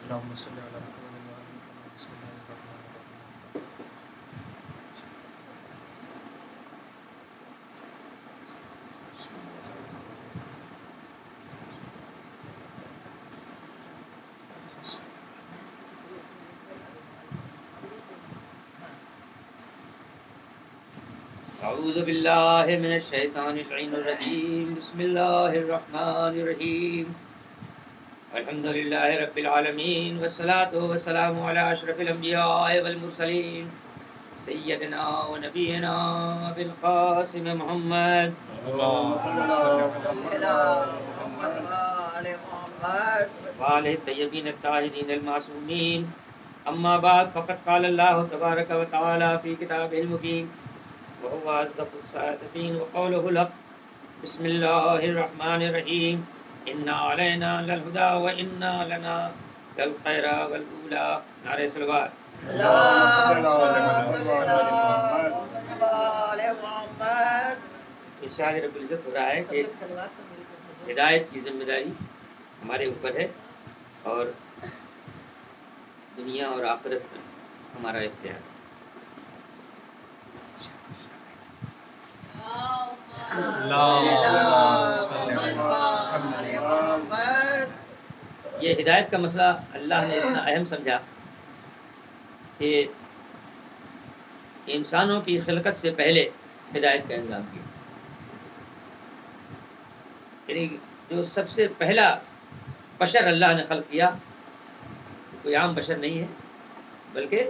اللهم صل على محمد وعلى آل محمد. بسم الله الرحمن الرحيم. اعوذ باللہ من الشیطان اللعین الرجیم. بسم اللہ الرحمن الرحیم. الحمد للہ رب العالمین والصلاة والسلام علی اشرف الانبیاء والمرسلین سیدنا و نبینا بالقاسم محمد وآلہ الطیبین الطاہرین المعصومین. اما بعد فقد قال اللہ تبارک و تعالی فی کتابہ المبین وهو أصدق الصادقين وقوله الحق. بسم الله الرحمن الرحيم. إنا علينا للهدى وإنا لنا للخيرى والأولى. نعرہ صلوات. ارشاد رب العزت ہو رہا ہے کہ ہدایت کی ذمہ داری ہمارے اوپر ہے اور دنیا اور آخرت میں ہمارا اختیار ہے. یہ ہدایت کا مسئلہ اللہ نے اتنا اہم سمجھا کہ انسانوں کی خلقت سے پہلے ہدایت کا انتظام کیا. یعنی جو سب سے پہلا بشر اللہ نے خلق کیا کوئی عام بشر نہیں ہے بلکہ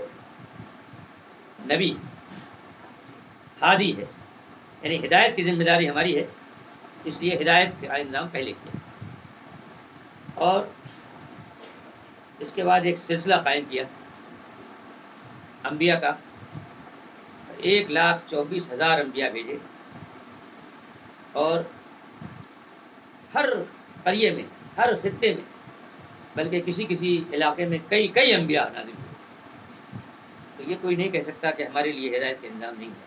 نبی ہادی ہے. یعنی ہدایت کی ذمہ داری ہماری ہے، اس لیے ہدایت کا انتظام پہلے کیا اور اس کے بعد ایک سلسلہ قائم کیا انبیاء کا. 1,24,000 انبیاء بھیجے اور ہر قریے میں ہر خطے میں بلکہ کسی کسی علاقے میں کئی انبیاء نازل ہوئے. تو یہ کوئی نہیں کہہ سکتا کہ ہمارے لیے ہدایت کا انتظام نہیں ہے.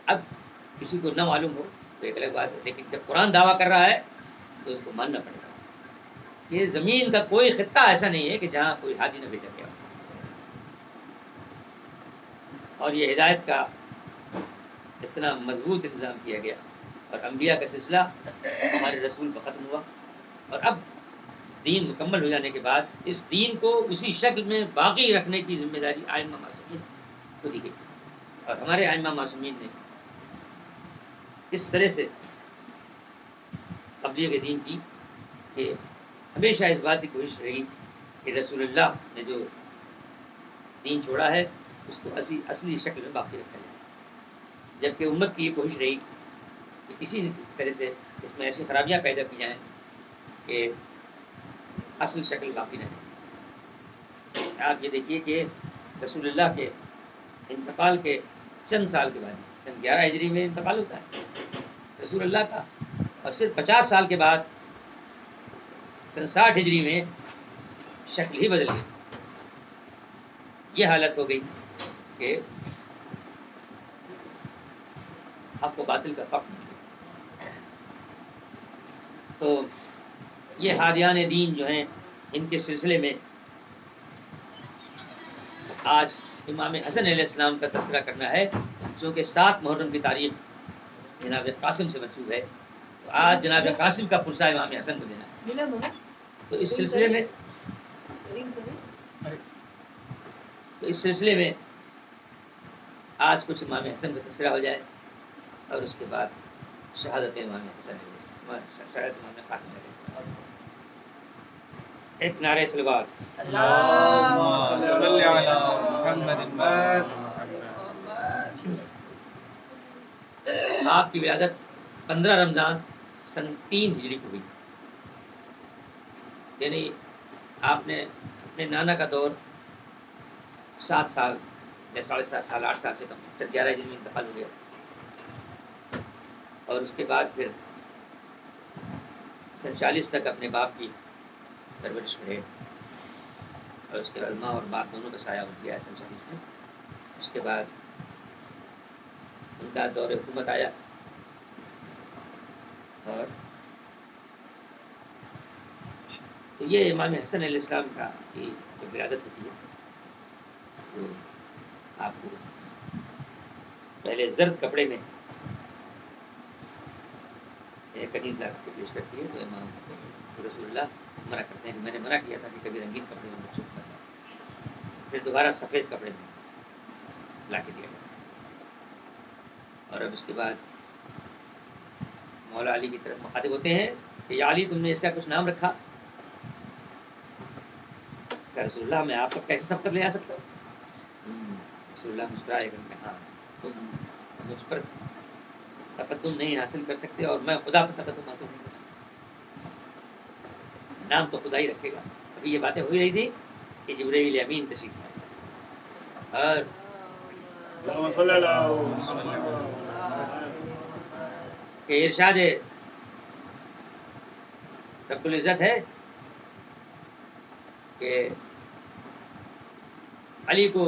اب کسی کو نہ معلوم ہو تو ایک الگ بات ہے، لیکن جب قرآن دعویٰ کر رہا ہے تو اس کو ماننا پڑے گا. یہ زمین کا کوئی خطہ ایسا نہیں ہے کہ جہاں کوئی ہادی نہ بھیجا گیا. اور یہ ہدایت کا اتنا مضبوط انتظام کیا گیا اور انبیاء کا سلسلہ ہمارے رسول پر ختم ہوا. اور اب دین مکمل ہو جانے کے بعد اس دین کو اسی شکل میں باقی رکھنے کی ذمہ داری ائمہ معصومین کو دی گئی. اور ہمارے ائمہ معصومین نے اس طرح سے تبلیغ دین کی کہ ہمیشہ اس بات کی کوشش رہی کہ رسول اللہ نے جو دین چھوڑا ہے اس کو اصلی شکل میں باقی رکھا جائے. جبکہ امت کی یہ کوشش رہی کہ کسی طرح سے اس میں ایسی خرابیاں پیدا کی جائیں کہ اصل شکل باقی نہ رہے. آپ یہ دیکھیے کہ رسول اللہ کے انتقال کے چند سال کے بعد سن 11 ہجری میں انتقال ہوتا ہے رسول اللہ کا، اور صرف 50 سال کے بعد سن 60 ہجری میں شکل ہی بدل گئی. یہ حالت ہو گئی کہ حق و باطل کا فرق نہیں. تو یہ ہادیان دین جو ہیں ان کے سلسلے میں آج امام حسن علیہ السلام کا تذکرہ کرنا ہے، چونکہ 7 محرم کی تاریخ جناب قاسم سے منسوب ہے. تو آج جناب قاسم کا پرسہ امام حسن کو دینا ہے. تو اس سلسلے میں آج کچھ امام حسن کا تذکرہ ہو جائے اور اس کے بعد شہادت امام حسن علیہ السلام، شہادت امام قاسم علیہ السلام. ایک نعرہ صلوات. اللهم صل على محمد. آپ کی ولادت 15 رمضان سن 3 ہجری کو ہوئی. یعنی آپ نے اپنے نانا کا دور 7 سال یا 7.5 سال 8 سال سے کم، پھر 11 ہجری میں انتقال ہو گیا اور اس کے بعد پھر سن 40 تک اپنے باپ کی پرورش کرے اور اس کے بعد ماں اور باپ دونوں کا سایہ اٹھ گیا ہے سن 40 میں. اس کے بعد ان کا دور حکومت آیا اور تو یہ امام حسن علیہ السلام کا کی جو ولادت ہوتی ہے تو آپ کو پہلے زرد کپڑے میں کنیز لا کے پیش کرتی ہے، تو امام رسول اللہ منع کرتے ہیں کہ میں نے منع کیا تھا کہ کبھی رنگین کپڑے میں مقصود کرنا، پھر دوبارہ سفید کپڑے میں لا کے دیا گیا، اور اب اس کے بعد مولا علی کی طرف مخاطب ہوتے ہیں کہ یا علی تم نے اس کا کچھ نام رکھا؟ کہ رسول اللہ میں آپ پر کیسے سبقت لے آ سکتا ہوں؟ رسول اللہ مسکرائے کہ ہاں تم مجھ پر تقدم نہیں حاصل کر سکتے اور میں خدا پر تقدم حاصل نہیں کر سکتا، نام تو خدا ہی رکھے گا۔ ابھی یہ باتیں ہو ہی رہی تھی کہ جبرائیل امین تشریف لائے اور کہ ارشاد رب العزت ہے کہ علی کو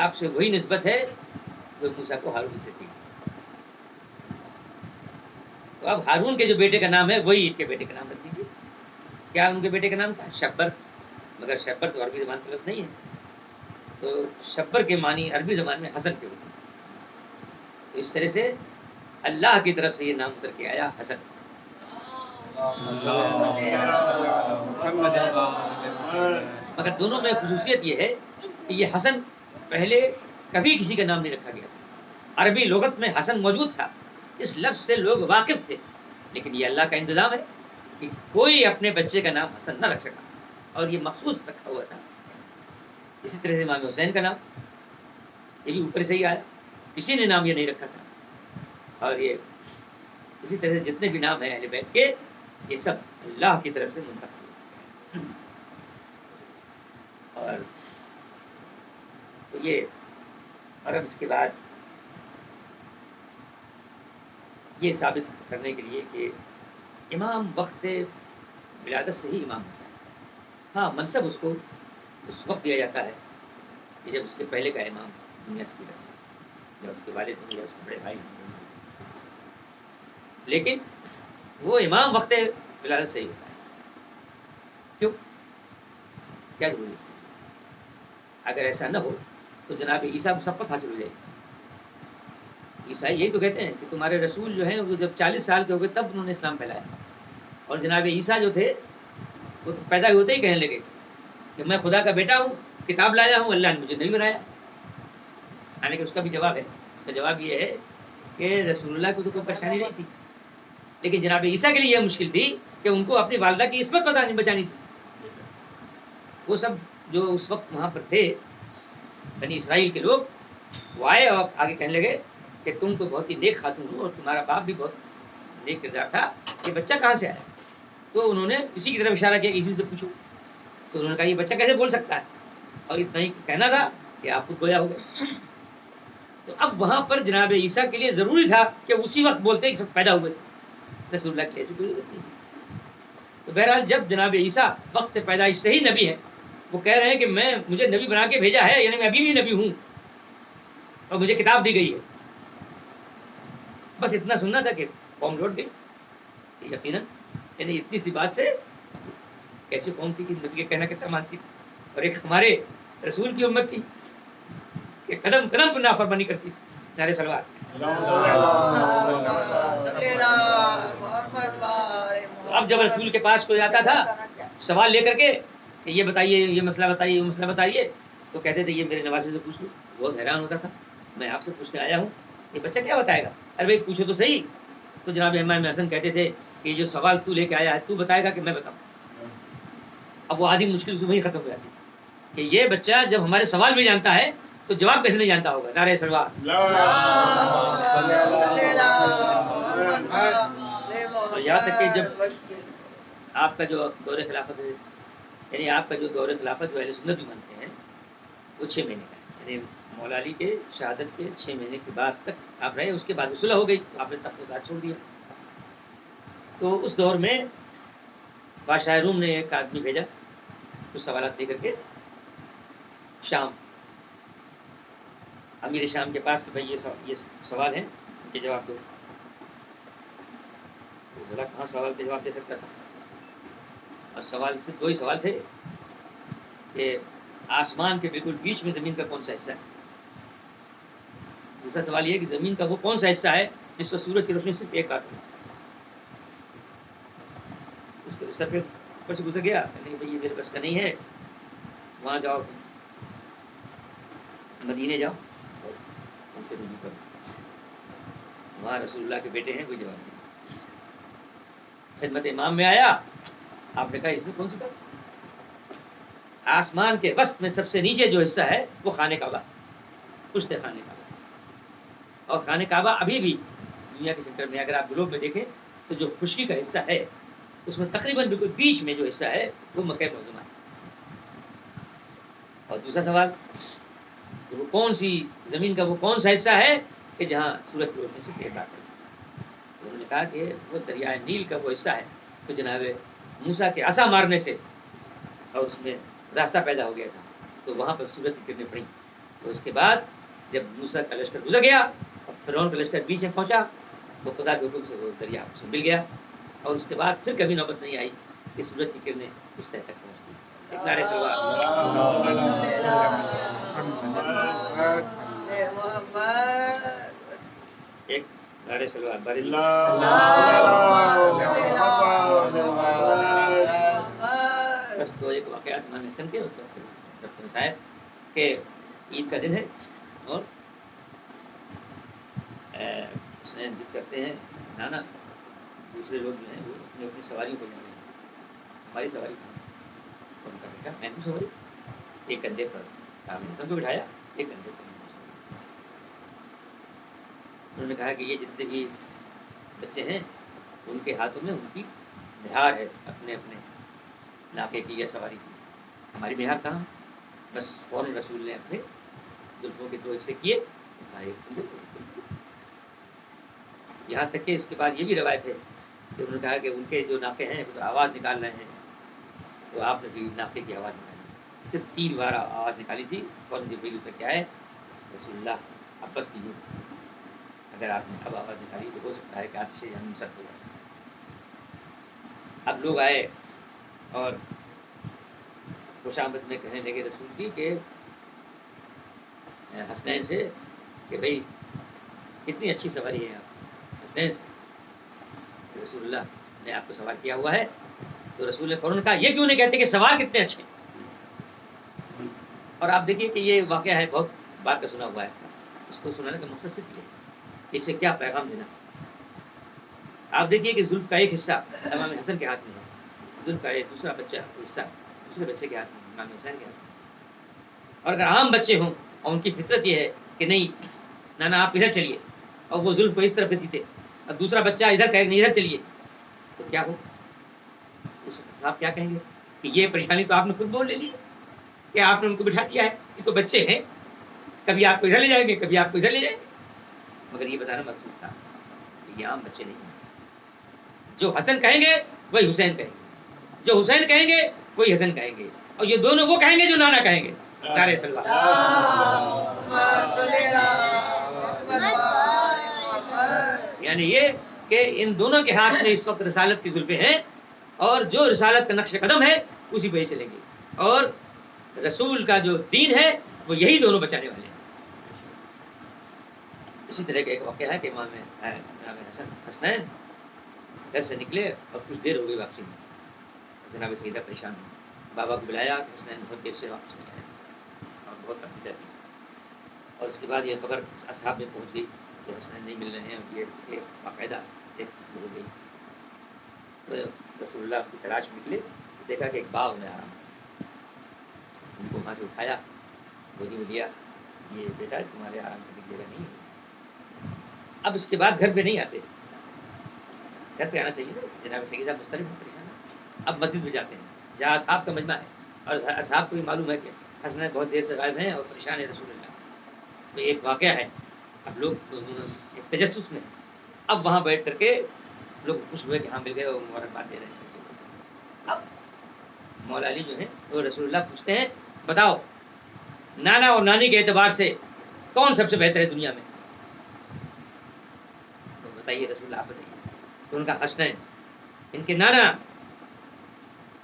آپ سے وہی نسبت ہے جو موسیٰ کو ہارون سے تھی، تو اب ہارون کے جو بیٹے کا نام ہے وہی ان کے بیٹے کا نام رکھ دیجیے۔ کیا ان کے بیٹے کا نام تھا؟ شبر، مگر شبر تو عربی زبان کا لفظ نہیں ہے، تو شبر کے معنی عربی زبان میں حسن کے ہوتے ہیں، تو اس طرح سے اللہ کی طرف سے یہ نام اتر کے آیا حسن۔ مگر دونوں میں خصوصیت یہ ہے کہ یہ حسن پہلے کبھی کسی کا نام نہیں رکھا گیا تھا، عربی لغت میں حسن موجود تھا، اس لفظ سے لوگ واقف تھے، لیکن یہ اللہ کا انتظام ہے کہ کوئی اپنے بچے کا نام حسن نہ رکھ سکا اور یہ مخصوص رکھا ہوا تھا۔ اسی طرح سے امام حسین کا نام یہ بھی اوپر سے ہی آیا، کسی نے نام یہ نہیں رکھا تھا، اور یہ اسی طرح سے جتنے بھی نام ہیں اہل بیت کے یہ سب اللہ کی طرف سے منتخب ہوئے۔ اور تو یہ اور اب اس کے بعد یہ ثابت کرنے کے لیے کہ امام وقت ولادت سے ہی امام ہوتا ہے، ہاں منصب اس کو اس وقت دیا جاتا ہے کہ جب اس کے پہلے کا امام دنیا سے گزرتا ہے، یا اس کے والد ہوں یا اس کے بڑے بھائی ہوں، لیکن وہ امام وقت ولادت سے ہی ہوتا ہے۔ کیوں؟ کیا ضروری ہے؟ اگر ایسا نہ ہو تو جناب عیسیٰ کو سب حاصل ہو جائے گی۔ عیسائی یہی تو کہتے ہیں کہ تمہارے رسول جو ہیں وہ جب 40 سال کے ہو گئے تب انہوں نے اسلام پھیلایا، اور جناب عیسیٰ جو تھے وہ پیدا ہوتے ہی کہنے لگے کہ میں خدا کا بیٹا ہوں، کتاب لایا ہوں، اللہ نے مجھے نہیں بنایا۔ یعنی کہ اس کا بھی جواب ہے، اس کا جواب یہ ہے کہ رسول اللہ کو تو کوئی پریشانی نہیں تھی، لیکن جناب عیسیٰ کے لیے یہ مشکل تھی کہ ان کو اپنی والدہ کی عصمت بچانی تھی۔ وہ سب جو اس وقت وہاں پر تھے بنی اسرائیل کے لوگ، وہ آئے اور آگے کہنے لگے کہ تم تو بہت ہی نیک خاتون ہو اور تمہارا باپ بھی بہت نیک کردار تھا، یہ بچہ کہاں سے آیا؟ تو انہوں نے اسی کی طرف اشارہ کیا کہ اسی سے پوچھو، تو انہوں نے کہا یہ بچہ کیسے بول سکتا ہے، اور اتنا ہی کہنا تھا کہ آپ خود گویا ہو گئے۔ تو اب وہاں پر جناب عیسیٰ کے لیے ضروری تھا کہ اسی وقت بولتے ہی سب پیدا ہوئے تھے، رسول اللہ کی ایسی کوئی ضرورت نہیں تھی۔ تو بہرحال جب جناب عیسیٰ وقت پیدائش سے ہی نبی ہے، وہ کہہ رہے ہیں کہ مجھے نبی بنا کے بھیجا ہے، یعنی میں ابھی بھی نبی ہوں اور مجھے کتاب دی گئی ہے، بس اتنا سننا تھا کہ قوم لوٹ گئی۔ یقیناً یعنی اتنی سی بات سے کیسی قوم تھی کہ نبی کا کہنا کتنا مانتی تھی، اور ایک ہمارے رسول کی امت تھی کہ قدم قدم پر نافرمانی کرتی تھی۔ نعرے صلوات۔ اب جب رسول کے پاس کوئی آتا تھا سوال لے کر کے کہ یہ بتائیے، یہ مسئلہ بتائیے، یہ مسئلہ بتائیے، تو کہتے تھے یہ میرے نواسے سے پوچھ لو۔ بہت حیران ہوتا تھا، میں آپ سے پوچھنے آیا ہوں، یہ بچہ کیا بتائے گا؟ ارے بھائی پوچھو تو صحیح۔ تو جناب امام حسن کہتے تھے کہ جو سوال تو لے کے آیا ہے تو بتائے گا کہ میں بتاؤں؟ اب وہ آدھی مشکل سے وہی ختم ہو جاتی کہ یہ بچہ جب ہمارے سوال بھی جانتا ہے تو جواب کیسے نہیں جانتا ہوگا؟ نعرہ صلوات۔ اور یہاں تک کہ جب آپ کا جو دور خلافت ہے، یعنی آپ کا جو دور خلافت جو اہل سنت جو مانتے ہیں وہ 6 مہینے کا ہے، یعنی مولا علی کے شہادت کے 6 مہینے کے بعد تک آپ رہے، اس کے بعد صلح ہو گئی تو آپ نے تخت چھوڑ دیا۔ تو اس دور میں بادشاہ روم نے ایک آدمی بھیجا کچھ سوالات لے کر کے شام، امیر شام کے پاس کہ بھائی یہ سوال ہیں، ان کے جواب دو۔ بولا کہاں سوال کے جواب دے سکتا تھا؟ اور سوال صرف 2 ہی سوال تھے کہ آسمان کے بالکل بیچ میں زمین کا کون سا حصہ ہے. دوسرا سوال یہ کہ زمین کا وہ کون سا حصہ ہے جس پر سورج کی روشنی صرف ایک بار ہوتی ہے. اس کو حصہ پھر اوپر سے گزر گیا کہ نہیں بھائی یہ میرے بس کا نہیں ہے, وہاں جاؤ مدینے جاؤ اور ان سے رجوع کرو, وہاں رسول اللہ کے بیٹے ہیں, کوئی جواب نہیں. خدمت امام میں آیا, آپ نے کہا اس میں کون سی بات. آسمان کے وسط میں سب سے نیچے جو حصہ ہے وہ خانہ کعبہ, پشت خانہ کعبہ. اور خانہ کعبہ ابھی بھی دنیا کے سینٹر میں, اگر آپ گلوب میں دیکھیں تو جو خشکی کا حصہ ہے اس میں تقریباً بالکل بیچ میں جو حصہ ہے وہ مکہ معظمہ ہے. اور دوسرا سوال کہ وہ کون سی زمین کا وہ کون سا حصہ ہے کہ جہاں سورج کی روشنی سے تیر بات ہے. انہوں نے کہا کہ وہ دریائے نیل کا وہ حصہ ہے تو جناب موسیٰ کے عصا مارنے سے اور اس میں راستہ پیدا ہو گیا تھا, تو وہاں پر سورج کی کرنیں پڑیں. تو اس کے بعد جب موسیٰ کا لشکر گزر گیا اور فرعون کا لشکر بیچ میں پہنچا تو خدا کے حکم سے وہ دریا اس میں مل گیا, اور اس کے بعد پھر کبھی نوبت نہیں آئی کہ سورج کی کرنیں اس طرح تک پہنچتی. ایک نعرے ایک نعرے سلوات باری بس. تو ایک واقعات امام حسن کے صاحب کہ عید کا دن ہے اور حسنین ضد کرتے ہیں نانا دوسرے لوگ جو ہیں وہ اپنی اپنی سواریوں پہ جا رہے ہیں, ہماری سواری کہاں. ان کا بیٹا میں نے سواری ایک کندھے پر امام حسن کو بٹھایا, ایک کندھے پر. انہوں نے کہا کہ یہ جتنے بھی بچے ہیں ان کے ہاتھوں میں ان کی مہار ہے اپنے اپنے ناکے کی یا سواری کی, ہماری مہار کہاں. بس فوراً رسول نے اپنے زلفوں کے 2 حصے کیے, یہاں تک کہ اس کے بعد یہ بھی روایت ہے کہ انہوں نے کہا کہ ان کے جو ناکے ہیں وہ تو آواز نکال رہے ہیں, تو آپ نے بھی ناکے کی آواز نکالی, صرف 3 بار آواز نکالی تھی. فوراً جبریل سے کیا ہے رسول اللہ اب بس کیجیے, اگر آپ نے اب آواز نکالی تو ہو سکتا ہے کہ آتش جہنم سرد ہو جائے. اب لوگ آئے اور خوش آمد میں کہنے لگے رسول کی کہ حسنین سے کہ بھائی کتنی اچھی سواری ہے آپ. حسنین سے رسول اللہ نے آپ کو سوار کیا ہوا ہے. تو رسول نے فوراً کہا یہ کیوں نہیں کہتے کہ سوار کتنے اچھے ہیں. اور آپ دیکھیے کہ یہ واقعہ ہے بہت بار کا سنا ہوا ہے, اس کو سنانے کا مقصد صرف یہ اسے کیا پیغام دینا. آپ دیکھیے کہ زلف کا ایک حصہ امام حسن کے ہاتھ میں ہے, زلف کا ایک دوسرا بچہ حصہ دوسرے بچے کے ہاتھ میں, امام حسین کے ہاتھ میں. اور اگر عام بچے ہوں اور ان کی فطرت یہ ہے کہ نہیں نانا آپ ادھر چلیے, اور وہ زلف کو اس طرف گھسیٹے, اور دوسرا بچہ ادھر کہے نہیں ادھر چلیے, تو کیا ہو. اس وقت صاحب کیا کہیں گے کہ یہ پریشانی تو آپ نے خود بول لے لی کہ آپ نے ان کو بٹھا دیا ہے, یہ تو بچے ہیں, کبھی آپ کو ادھر لے جائیں گے کبھی آپ کو ادھر لے جائیں گے. مگر یہ بتانا مقصود تھا کہ یہ عام بچے نہیں ہیں. جو حسن کہیں گے وہی حسین کہیں گے, جو حسین کہیں گے وہی حسن کہیں گے, اور یہ دونوں وہ کہیں گے جو نانا کہیں گے. نعرہ صلوات. یعنی یہ کہ ان دونوں کے ہاتھ میں اس وقت رسالت کی زلفیں ہیں, اور جو رسالت کا نقش قدم ہے اسی پہ ہی چلیں گے, اور رسول کا جو دین ہے وہ یہی دونوں بچانے والے ہیں. اسی طرح کا ایک واقعہ ہے کہ امام حسنین گھر سے نکلے اور کچھ دیر ہو گئی واپسی میں, جناب سیدہ پریشان ہوئی, بابا کو بلایا کہ حسنین بہت دیر سے واپس نہیں آئے اور بہت تکلیف تھی. اور اس کے بعد یہ خبر اصحاب میں پہنچ گئی کہ حسنین نہیں مل رہے ہیں, اور یہ باقاعدہ ایک ہو گئی. تو رسول اللہ کی تلاش میں نکلے, دیکھا کہ ایک باغ میں آرام, ان کو وہاں سے اٹھایا, گودی میں دیا, یہ بیٹا تمہارے آرام کرنے کی جگہ نہیں ہے. اب اس کے بعد گھر پہ نہیں آتے, گھر پہ آنا چاہیے نا, جناب سیدہ مسترب پریشان ہے. اب مسجد میں جاتے ہیں جہاں اصحاب کا مجمع ہے, اور اصحاب کو بھی معلوم ہے کہ حسنین بہت دیر سے غائب ہیں اور پریشان ہے رسول اللہ. تو ایک واقعہ ہے, اب لوگ ایک تجسس میں اب وہاں بیٹھ کر کے لوگ خوش ہوئے کہ ہاں مل گئے اور مبارکباد دے رہے ہیں. اب مولا علی جو ہے وہ رسول اللہ پوچھتے ہیں بتاؤ نانا اور نانی کے اعتبار سے کون سب سے بہتر ہے دنیا میں, تو بتائیے رسول اللہ آپ بتائیے. تو ان کا حسنین, ان کے نانا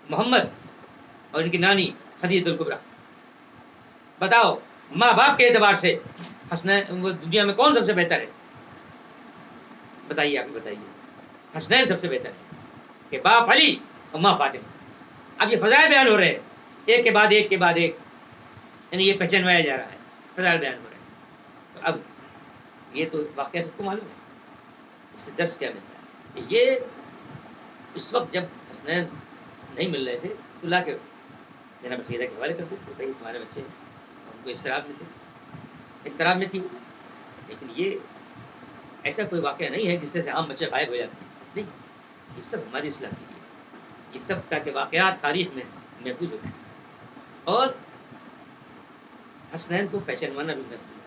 محمد اور ان کی نانی خدیجہ الکبریٰ. بتاؤ ماں باپ کے اعتبار سے حسنین وہ دنیا میں کون سب سے بہتر ہے؟ بتائیے، آپ ہی بتائیے. حسنین سب سے بہتر ہے کہ باپ علی اور ماں فاطمہ. اب یہ فضائل بیان ہو رہے ہیں ایک کے بعد ایک کے بعد ایک، یعنی یہ پہچانوایا جا رہا ہے، فضائل بیان ہو رہے ہیں. تو اب یہ تو واقعہ سب کو معلوم ہے. اس سے درس کیا ملتا ہے کہ یہ اس وقت جب حسنین نہیں مل رہے تھے تو لا کے جناب سیدہ کے حوالے کرتے تو بھائی تمہارے بچے ان کو اضطراب میں تھے، اضطراب میں تھی. لیکن یہ ایسا کوئی واقعہ نہیں ہے جس سے عام بچے غائب ہو جاتے ہیں، نہیں. یہ سب ہماری اصلاح کے لیے، یہ سب تاکہ واقعات تاریخ میں محفوظ ہوتے ہیں. اور حسنین کو پہچانوانا بھی محفوظ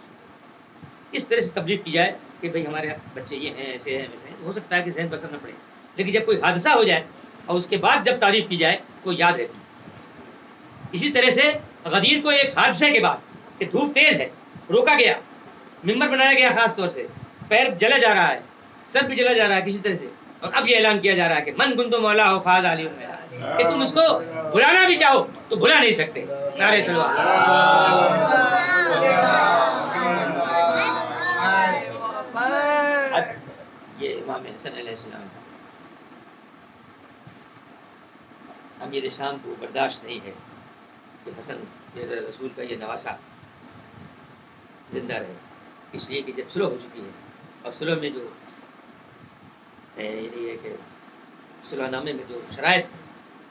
اس طرح سے تبلیغ کی جائے کہ بھئی ہمارے بچے یہ ہیں، ایسے ہیں، ویسے ہیں. ہو سکتا ہے کہ ذہن پر اثر نہ پڑے، لیکن جب کوئی حادثہ ہو جائے اور اس کے بعد جب تعریف کی جائے تو یاد رہتی ہے. اسی طرح سے غدیر کو ایک حادثے کے بعد کہ دھوپ تیز ہے، روکا گیا، ممبر بنایا گیا خاص طور سے، پیر جلا جا رہا ہے، سر بھی جلا جا رہا ہے کسی طرح سے، اور اب یہ اعلان کیا جا رہا ہے کہ من کنتو مولا ہو فاز علی میرا، کہ تم اس کو بلانا بھی چاہو تو بلا نہیں سکتے. نعرہ صلوات. یہ امام حسن علیہ السلام امیر شام کو برداشت نہیں ہے کہ حسن رسول کا یہ نواسا زندہ رہے. اس لیے کہ جب سلح ہو چکی ہے اور سلح میں جو یعنی ہے کہ صلح نامے میں جو شرائط ہیں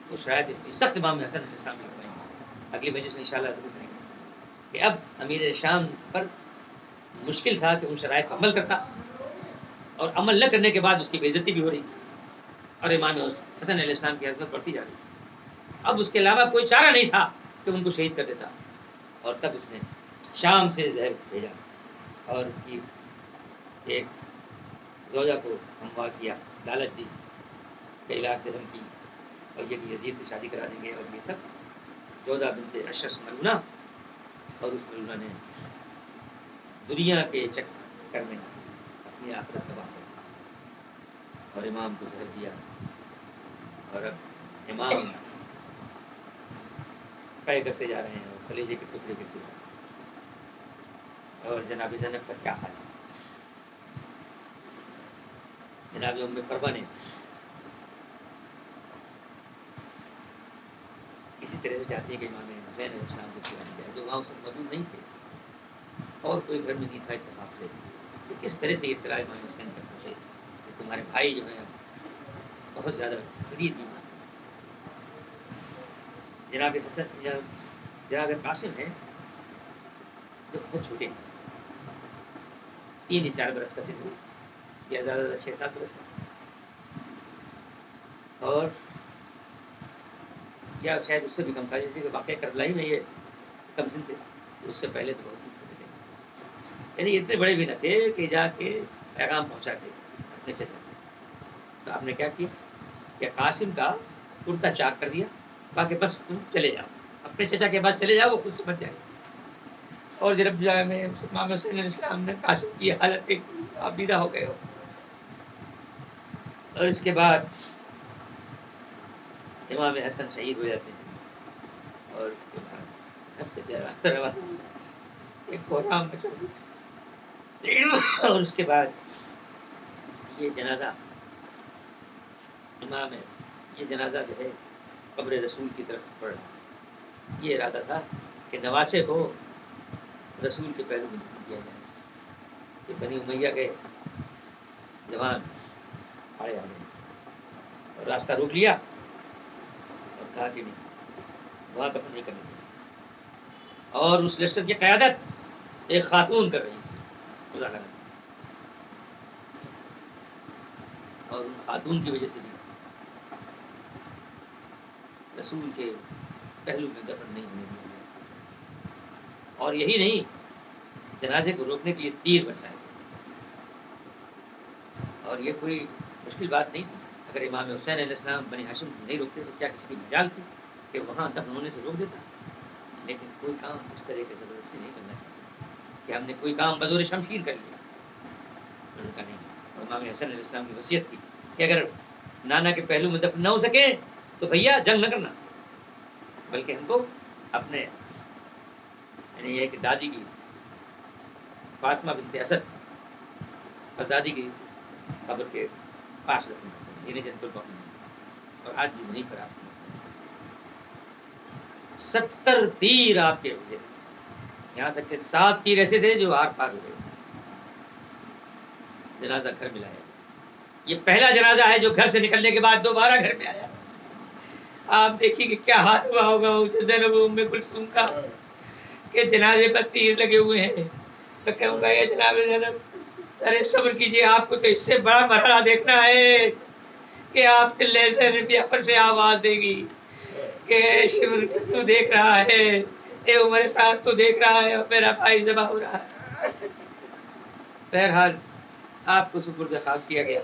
وہ شرائط اتنی سخت امام حسن علیہ السلام نے لگائی ہیں. اگلی مجلس میں انشاءاللہ ضرور کریں گے کہ اب امیر شام پر مشکل تھا کہ ان شرائط پر عمل کرتا، اور عمل نہ کرنے کے بعد اس کی بے عزتی بھی ہو رہی تھی اور امام حسن علیہ السلام کی عظمت بڑھتی جا رہی تھی. اب اس کے علاوہ کوئی چارہ نہیں تھا کہ ان کو شہید کر دیتا، اور تب اس نے شام سے زہر بھیجا اور کی ایک زوجہ کو ہموار کیا، لالچ دی کہ علاج درہم کی، اور یہ کہ یزید سے شادی کرا دیں گے، اور یہ سب جودہ بنت اشرس ملونہ. اور اس ملونہ نے دنیا کے چکر میں اپنی آخرت تباہ کر دی اور امام کو زہر دیا. اور اب امام طے کرتے جا رہے ہیں اور کلیجے کے ٹکڑے کرتے جا رہے ہیں. اور جناب زینب کا کیا حال ہے؟ جناب ام فروا نے اسی طرح سے چاہتی ہے کہ امام حسین علیہ السلام کو چھڑا دیا جائے، جو وہاں اس وقت موجود نہیں تھے اور کوئی گھر میں نہیں تھا اتفاق سے. کہ کس طرح سے اطلاع امام حسین تک پہنچے کہ تمہارے بھائی جو ہیں بہت زیادہ شدید بیمار. جناب حسن جناب قاسم ہیں جو بہت چھوٹے ہیں، 3 یا 4 برس کا سن، یا زیادہ زیادہ 6-7 برس کا، اور یا شاید اس سے بھی کم تھا. جیسے کہ واقعہ کربلا ہی میں یہ کم سن تھے، اس سے پہلے تو بہت چھوٹے تھے. یعنی اتنے بڑے بھی نہ تھے کہ جا کے پیغام پہنچا کے اپنے چچا سے. تو آپ نے کیا کیا کہ قاسم کا کرتا چاک کر دیا، کہا کہ بس تم چلے جاؤ، اپنے چچا کے پاس چلے جاؤ، وہ خود سے بچ جائے. اور جب جگہ میں امام حسین علیہ السلام نے قاسم کی حالت دیکھ لی، آپ دیدہ ہو گئے ہو. اور اس کے بعد امام حسن شہید ہو جاتے ہیں اور گھر سے ایک کوہرام میں چھوڑ دیتے. اور اس کے بعد یہ جنازہ امام ہے، یہ جنازہ جو ہے قبر رسول کی طرف پڑ رہا. یہ ارادہ تھا کہ نواسے کو رسول کے پہلو میں دفن کیا جائے. کہ بنی امیہ کے جوان آڑے آ گئے اور راستہ روک لیا اور کہا کہ نہیں، وہاں دفن نہیں کرنے دیا. اور اس لشکر کی قیادت ایک خاتون کر رہی تھی، خدا کرے. اور ان خاتون کی وجہ سے بھی رسول کے پہلو میں دفن نہیں ہونے دیا گیا. اور یہی نہیں، جنازے کو روکنے کے لیے تیر برسائے. اور یہ کوئی مشکل بات نہیں تھی. اگر امام حسین علیہ السلام بنی ہاشم نہیں روکتے تو کیا کسی کی مجال تھی کہ وہاں دفن ہونے سے روک دیتا؟ لیکن کوئی کام اس طرح کی زبردستی نہیں کرنا چاہیے کہ ہم نے کوئی کام بزور شمشیر کر لیا. ان کا نہیں. اور امام حسن علیہ السلام کی وصیت تھی کہ اگر نانا کے پہلو میں دفن نہ ہو سکے تو بھیا جنگ نہ کرنا. بلکہ ہم کو اپنے یعنی یہ کہ دادی کی فاطمہ بنت اسد اور دادی کی قبر کے پاس رکھنا، انہیں جنت البقیع، اور آج بھی وہیں پر آپ 70 تیر آپ کے ہوئے، یہاں تک کہ 7 تیر ایسے تھے جو آر پار ہوئے، جنازہ گھر میں لایا۔ یہ پہلا جنازہ ہے جو گھر سے نکلنے کے بعد دوبارہ گھر میں آیا۔ آپ دیکھیے کہ کیا حال ہوا ہوگا زینب ام کلثوم کا کہ جنازے پر تیر لگے ہوئے ہیں۔ تو کہوں گا یہ جناب زینب ارے صبر کیجیے، آپ کو تو اس سے بڑا مرحلہ دیکھنا ہے کہ آپ کے لہجے پر سے آواز دے گی کہ شمر تو دیکھ رہا ہے، اے عمر صاحب تو دیکھ رہا ہے اور میرا بھائی ذبح ہو رہا ہے۔ بہرحال آپ کو سپرد خاک کیا گیا۔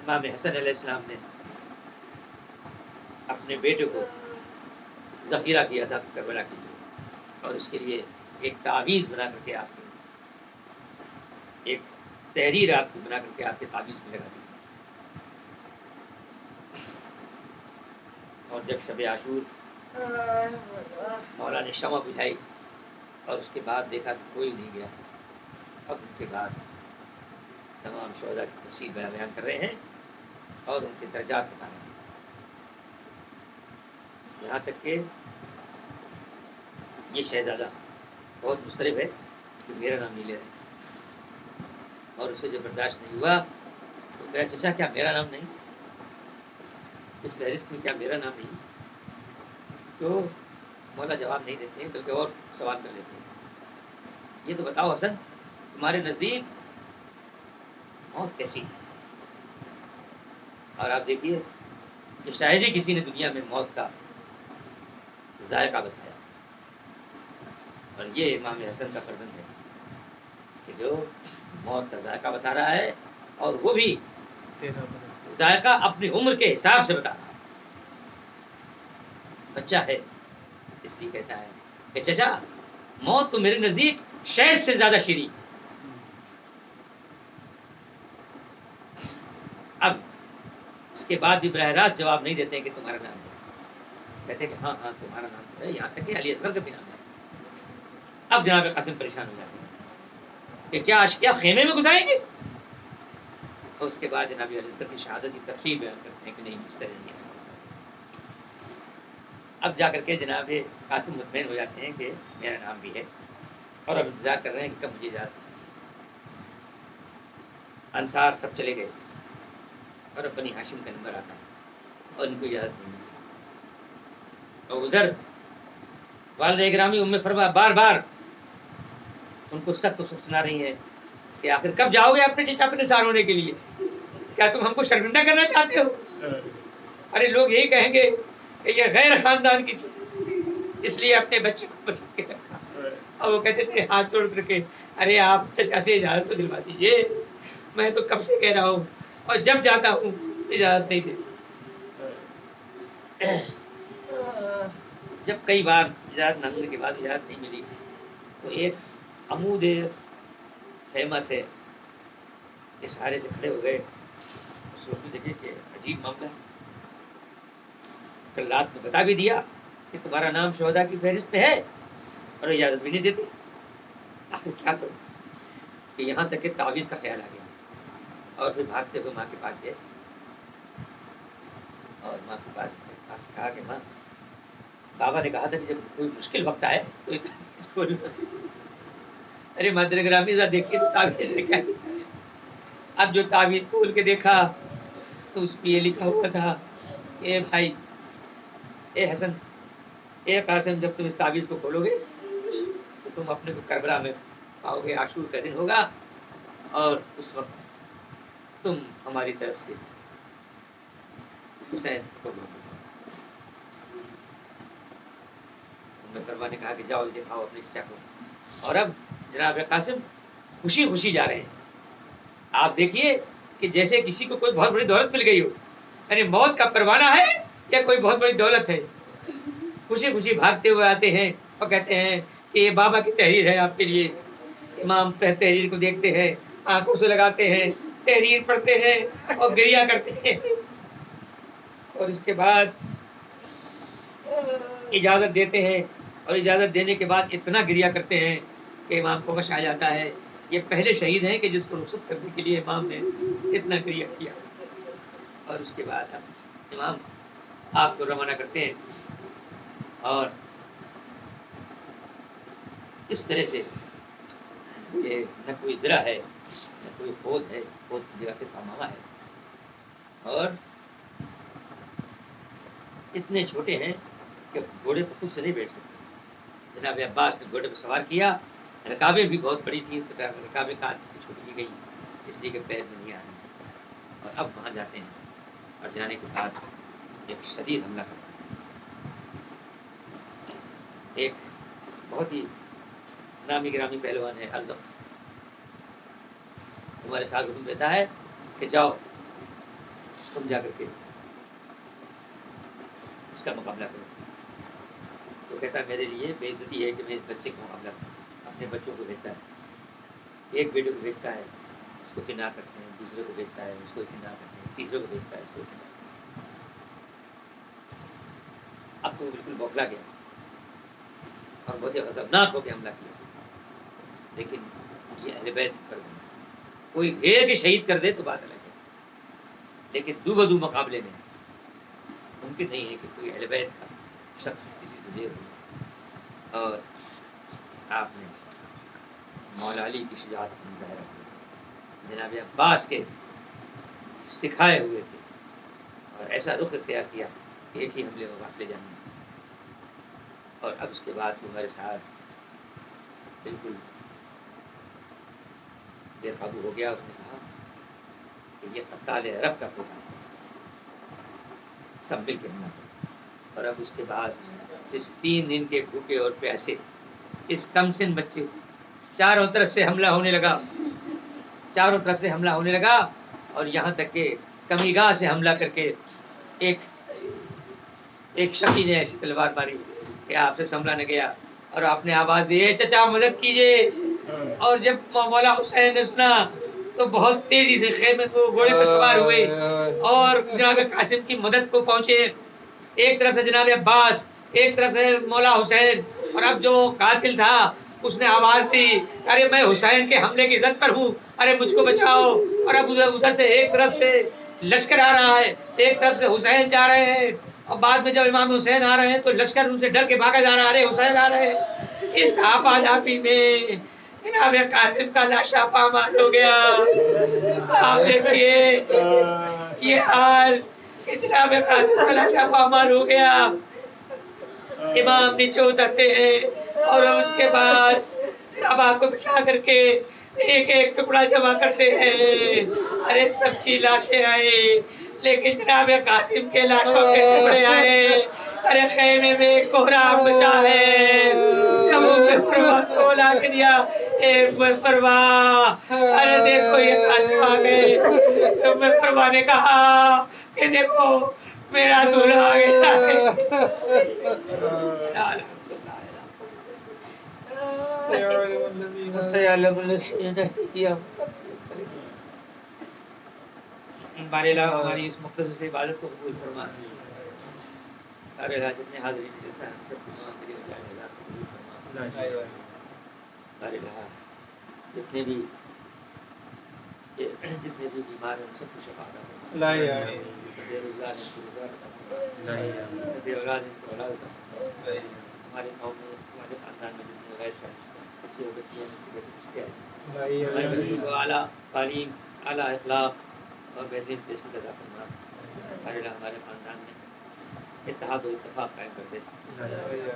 امام حسن علیہ السلام نے اپنے بیٹے کو ذخیرہ کیا تھا کربلا کے لیے، اور اس کے لیے ایک تعویذ بنا کر کے آپ کے ایک تحریر آپ کو بنا کر کے آپ کے تعویذ میں لگا دی، اور جب شب عاشور مولا نے شمع بجھائی اور اس کے بعد دیکھا کہ کوئی نہیں گیا، اب ان کے بعد تمام شہداء کی تفصیل بیان کر رہے ہیں اور ان کے درجات بتا رہے ہیں، یہاں تک کہ یہ شہزادہ بہت مضطرب ہے کہ میرا نام نہیں لے رہے، اور اسے جو برداشت نہیں ہوا تو کہا چچا کیا میرا نام نہیں، اس فہرست میں کیا میرا نام نہیں؟ تو مولا جواب نہیں دیتے ہیں بلکہ اور سوال کر لیتے ہیں، یہ تو بتاؤ حسن تمہارے نزدیک موت کیسی ہے؟ اور آپ دیکھیے کہ شاید ہی کسی نے دنیا میں موت کا ذائقہ بتایا، اور یہ امام حسن کا فرزند ہے کہ جو موت کا ذائقہ بتا رہا ہے، اور وہ بھی 13 برس کا ذائقہ اپنی عمر کے حساب سے بتا رہا ہے۔ بچہ ہے اس لیے کہتا ہے کہ چچا موت تو میرے نزدیک شہد سے زیادہ شیریں۔ اب اس کے بعد بھی براہ راست جواب نہیں دیتے کہ تمہارا نام ہے، کہتے کہ ہاں ہاں تمہارا نام تو ہے، یہاں تک کہ علی اصغر کا بھی نام ہے۔ اب جناب قاسم پریشان ہو جاتے ہیں کہ کیا خیمے میں گزاریں گے؟ اور اس کے بعد جناب علی اصغر کی شہادت کی تفصیل بیان کرتے ہیں کہ نہیں اس طرح نہیں ہے۔ اب جا کر کے جناب قاسم مطمئن ہو جاتے ہیں کہ میرا نام بھی ہے، اور اب انتظار کر رہے ہیں کہ کب مجھے اجازت۔ انصار سب چلے گئے اور اب بنی ہاشم کا نمبر آتا ہے اور ان کو اجازت نہیں ملی، اور ادھر والدہ گرامی ام فرما بار بار ان کو سخت سنا رہی ہیں کہ آخر کب جاؤ گے اپنے چچا پہ نثار ہونے کے لیے؟ کیا تم ہم کو شرمندہ کرنا چاہتے ہو؟ ارے لوگ یہی کہیں گے کہ یہ غیر خاندان کی تھی اس لیے اپنے بچے کو بچا کے رکھا، اور وہ کہتے تھے ہاتھ جوڑ کر کے ارے آپ چچا سے اجازت تو دلوا دیجیے، میں تو کب سے کہہ رہا ہوں اور جب جاتا ہوں اجازت نہیں دیتے۔ جب کئی بار اجازت نہ ملنے کے بعد اجازت نہیں ملی تو ایک عمود خیمہ سے اشارے سے کھڑے ہو گئے، اس وقت دیکھے کہ عجیب معاملہ ہے، کل رات میں بتا بھی دیا کہ تمہارا نام شہداء کی فہرست میں ہے اور اجازت بھی نہیں دیتے، آخر کیا کروں؟ کہ یہاں تک کہ تعویذ کا خیال آ گیا، اور پھر بھاگتے ہوئے ماں کے پاس گئے اور ماں کے پاس کہا کہ ماں بابا نے کہا تھا کہ جب کوئی مشکل وقت آئے تو اس کو ارے مادر گرامی ذرا دیکھیے تو تعویذ نے کیا لکھا ہے۔ اب جو تعویذ کھول کے دیکھا تو اس پہ یہ لکھا ہوا تھا اے بھائی، اے حسن، اے قاسم، جب تم اس تعویذ کو کھولو گے تو تم اپنے کو کربلا میں پاؤ گے، عاشور کا دن ہوگا، اور اس وقت تم ہماری طرف سے حسین کو کربلا نے کہا کہ جاؤ دکھاؤ اپنے چچا کو، اور اب جناب قاسم خوشی خوشی جا رہے ہیں۔ آپ دیکھیے کہ جیسے کسی کو کوئی بہت بڑی دولت مل گئی ہو، یعنی موت کا پروانہ ہے یا کوئی بہت بڑی دولت ہے، خوشی خوشی بھاگتے ہوئے آتے ہیں اور کہتے ہیں کہ یہ بابا کی تحریر ہے آپ کے لیے۔ امام تحریر کو دیکھتے ہیں، آنکھوں سے لگاتے ہیں، تحریر پڑھتے ہیں اور گریہ کرتے ہیں، اور اس کے بعد اجازت دیتے ہیں اور اجازت دینے کے بعد اتنا گریہ کرتے ہیں کہ امام کو غش آ جاتا ہے. یہ پہلے شہید ہیں کہ جس کو رخصت کرنے کے لیے امام نے اتنا گریہ کیا. اور اس کے بعد اب امام آپ کو روانہ کرتے ہیں اور اس طرح سے یہ نہ کوئی ذرا ہے نہ کوئی خود ہے، خود کی جگہ سے پاماما ہے، اور اتنے چھوٹے ہیں کہ گھوڑے پر خود سے نہیں بیٹھ سکتے. جناب عباس نے گھوڑے پر سوار کیا، رکابیں بھی بہت بڑی تھی، رکابیں کاٹ کی چھوٹی کی گئی اس لیے کہ پیر میں نہیں آ رہی. اور اب وہاں جاتے ہیں اور جانے کے بعد ایک شدید حملہ کرتا ہے. ایک بہت ہی نامی گرامی پہلوان ہے ارزم، ہمارے ساتھ حکم دیتا ہے کہ جاؤ تم جا کر کے اس کا مقابلہ کرو. تو کہتا ہے میرے لیے بے عزتی ہے کہ میں اس بچے کا مقابلہ کروں. اپنے بچوں کو بھیجتا ہے، ایک بیٹے کو بھیجتا ہے اس کو فنا کرتے ہیں، دوسرے کو بھیجتا ہے اس کو فنا کرتے ہیں، تیسرے کو بھیجتا ہے اس کو فنا کرتے ہیں. اب تو بالکل بوکھلا گیا اور بہت ہی خطرناک ہو کے حملہ کیا. لیکن یہ اہل بیت پر کوئی گھیر کے شہید کر دے تو بات الگ ہے، لیکن دو بدو مقابلے میں ممکن نہیں ہے کہ کوئی اہل بیت کا شخص کسی سے دیر ہو. اور آپ نے مولا علی کی شجاعت کا مظاہرہ کیا، جناب عباس کے سکھائے ہوئے تھے اور ایسا رخ اختیار کیا کہ ایک ہی حملے میں واپس لے جانا. اور اب اس کے بعد ہمارے ساتھ بالکل بے قابو ہو گیا. اس نے کہا کہ یہ قتال عرب کا پوتا ہے، سب مل کے حملہ کرو. اور اب اس کے بعد اس 3 دن کے بھوکے اور پیاسے اس کم سن بچے کو چاروں طرف سے حملہ ہونے لگا، چاروں طرف سے حملہ ہونے لگا. اور یہاں تک کہ کمی گاہ سے حملہ کر کے ایک شخصی نے ایسی تلوار ماری کہ آپ سے سنبھلا نہ گیا اور آپ نے آواز دی چچا مدد کیجیے. اور جب مولا حسین نے سنا تو بہت تیزی سے خیمے کو گھوڑے پر سوار ہوئے اور جناب قاسم کی مدد کو پہنچے. ایک طرف سے جناب عباس، ایک طرف سے مولا حسین. اور اب جو قاتل تھا اس نے آواز دی ارے میں حسین کے حملے کی زد پر ہوں، ارے مجھ کو بچاؤ. اور اب ادھر سے ایک طرف سے لشکر آ رہا ہے، ایک طرف سے حسین جا رہے ہیں. اور بعد میں جب امام حسین آ رہے ہیں تو لشکر ان سے ڈر کے بھاگا جا رہا ہے، ارے حسین آ رہے ہیں. اس آپاداپی میں جناب قاسم کا لاشا پامال ہو گیا. آپ دیکھیے یہ حال کہ جناب قاسم کا لاشا پامال ہو گیا. امام نیچے اترتے ہیں اور اس کے بعد اب آپ کو بچھا کر کے ایک ایک ٹکڑا جمع کرتے ہیں. ارے سب کی لاشیں آئے لیکن جناب قاسم کے لاشوں کے ٹکڑے آئے. ارے خیمے میں کوہرام مچا ہے، سبوں پہ پرواہ کھولا کے دیا ایک پرواہ. ارے دیکھو یہ قاسم آ گئے. میں پرواہ نے کہا کہ دیکھو میرا دولہا آ گیا ہے. بارے اللہ ہماری اس مختصر سے عبادت کو قبول فرما. بارے اللہ جتنے حاضرین جیسا ہم سب کو معاف کرے جائے اللہ قبول فرما. بارے اللہ جتنے بھی بیمار ہیں سب کو شفا عطا فرما. ہمارے قوم میں ہمارے خاندان میں جتنے غیر شادی بچے اور بچیاں ہمارے بچوں کو اعلیٰ تعلیم، اعلیٰ اخلاق اور بہترین قسمت عطا فرما. بارے اللہ ہمارے خاندان میں اتحاد و اتفاق قائم کر دے.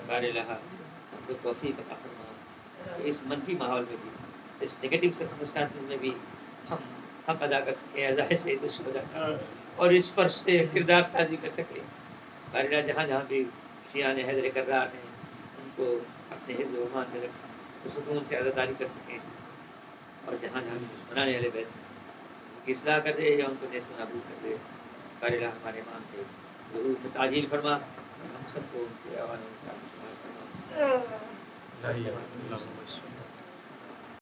بارے اللہ ہم کو توفیق عطا فرما. اس منفی ماحول میں بھی، اس نگیٹو سرکمسٹانسز میں بھی ہم حق ادا کر سکیں، ازاہ شہید الشہداء کا، اور اس فرش سے کردار سازی کر سکیں. بارے اللہ جہاں جہاں بھی شیعان حیدر کرار ہیں ان کو اپنے حفظ و امان میں رکھ سکون سے عزاداری کر سکیں. اور جہاں جہاں بھی دشمنان اہل بیت ان کی اصلاح کر دے یا ان کو نیست و نابود کر دے. بارے اللہ ہمارے امام کے ضرور میں تعجیل فرما. ہم سب کو ان کے اوان فرما.